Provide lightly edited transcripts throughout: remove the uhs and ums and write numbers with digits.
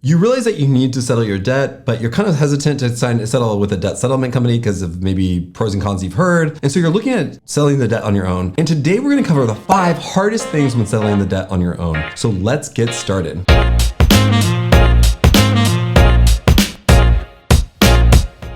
You realize that you need to settle your debt, but you're kind of hesitant to settle with a debt settlement company because of maybe pros and cons you've heard. And so you're looking at selling the debt on your own. And today we're going to cover the 5 hardest things when settling the debt on your own. So let's get started.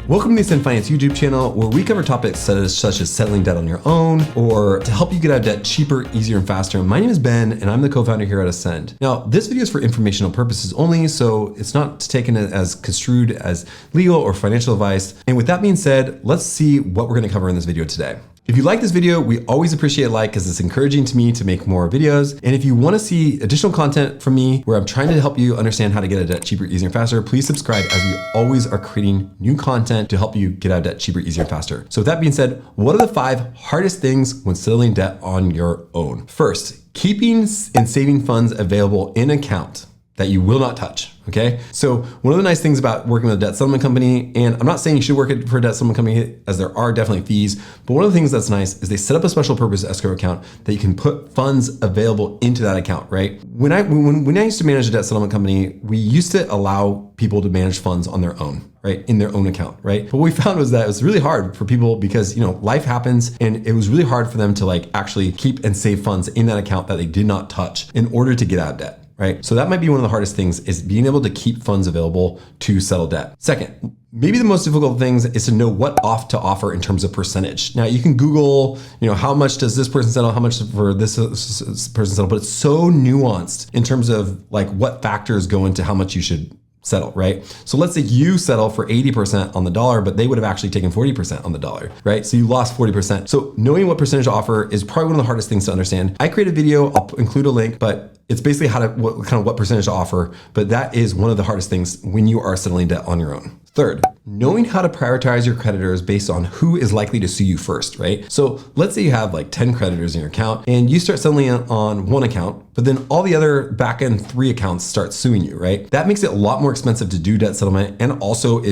Welcome to the Ascend Finance YouTube channel, where we cover topics such as settling debt on your own or to help you get out of debt cheaper, easier, and faster. My name is Ben, and I'm the co-founder here at Ascend. Now, this video is for informational purposes only, so it's not taken as construed as legal or financial advice. And with that being said, let's see what we're going to cover in this video today. If you like this video, we always appreciate a like because it's encouraging to me to make more videos. And if you want to see additional content from me where I'm trying to help you understand how to get out of debt cheaper, easier, and faster, please subscribe, as we always are creating new content to help you get out of debt cheaper, easier, and faster. So with that being said, what are the 5 hardest things when settling debt on your own? First, keeping and saving funds available in account that you will not touch, okay? So one of the nice things about working with a debt settlement company, and I'm not saying you should work for a debt settlement company as there are definitely fees, but one of the things that's nice is they set up a special purpose escrow account that you can put funds available into that account, right? When I used to manage a debt settlement company, we used to allow people to manage funds on their own, right? In their own account, right? But what we found was that it was really hard for people because, life happens, and it was really hard for them to actually keep and save funds in that account that they did not touch in order to get out of debt. Right? So that might be one of the hardest things, is being able to keep funds available to settle debt. Second, maybe the most difficult things is to know what to offer in terms of percentage. Now you can Google, how much does this person settle, how much for this person settle, but it's so nuanced in terms of what factors go into how much you should settle, right? So let's say you settle for 80% on the dollar, but they would have actually taken 40% on the dollar, right? So you lost 40%. So knowing what percentage to offer is probably one of the hardest things to understand. I created a video, I'll include a link, but it's basically what percentage to offer, but that is one of the hardest things when you are settling debt on your own. Third, knowing how to prioritize your creditors based on who is likely to sue you first, right? So let's say you have 10 creditors in your account and you start settling on one account, but then all the other back end 3 accounts start suing you, right? That makes it a lot more expensive to do debt settlement, and also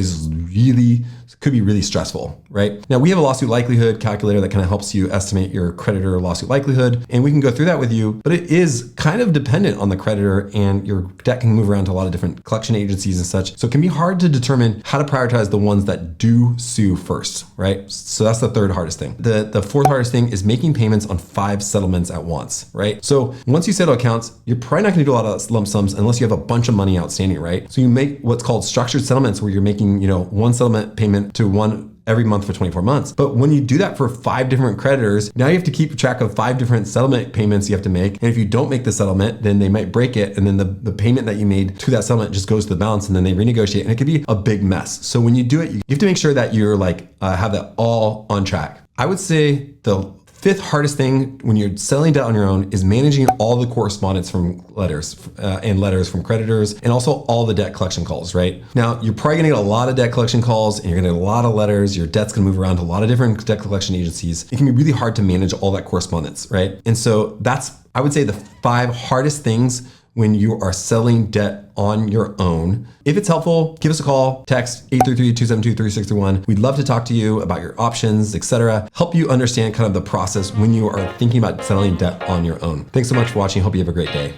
could be really stressful, right? Now we have a lawsuit likelihood calculator that kind of helps you estimate your creditor lawsuit likelihood, and we can go through that with you, but it is kind of dependent on the creditor, and your debt can move around to a lot of different collection agencies and such. So it can be hard to determine how to prioritize the ones that do sue first, right? So that's the third hardest thing. The fourth hardest thing is making payments on 5 settlements at once, right? So once you settle accounts, you're probably not gonna do a lot of lump sums unless you have a bunch of money outstanding, right? So you make what's called structured settlements, where you're making, one settlement payment to one every month for 24 months. But when you do that for 5 different creditors, now you have to keep track of 5 different settlement payments you have to make. And if you don't make the settlement, then they might break it. And then the payment that you made to that settlement just goes to the balance, and then they renegotiate, and it could be a big mess. So when you do it, you have to make sure that you're have that all on track. I would say the 5th hardest thing when you're settling debt on your own is managing all the correspondence from letters from creditors, and also all the debt collection calls, right? Now, you're probably gonna get a lot of debt collection calls, and you're gonna get a lot of letters. Your debt's gonna move around to a lot of different debt collection agencies. It can be really hard to manage all that correspondence, right? And so that's, I would say, the 5 hardest things when you are settling debt on your own. If it's helpful, give us a call, text 833-272-3631. We'd love to talk to you about your options, etc. Help you understand kind of the process when you are thinking about settling debt on your own. Thanks so much for watching. Hope you have a great day.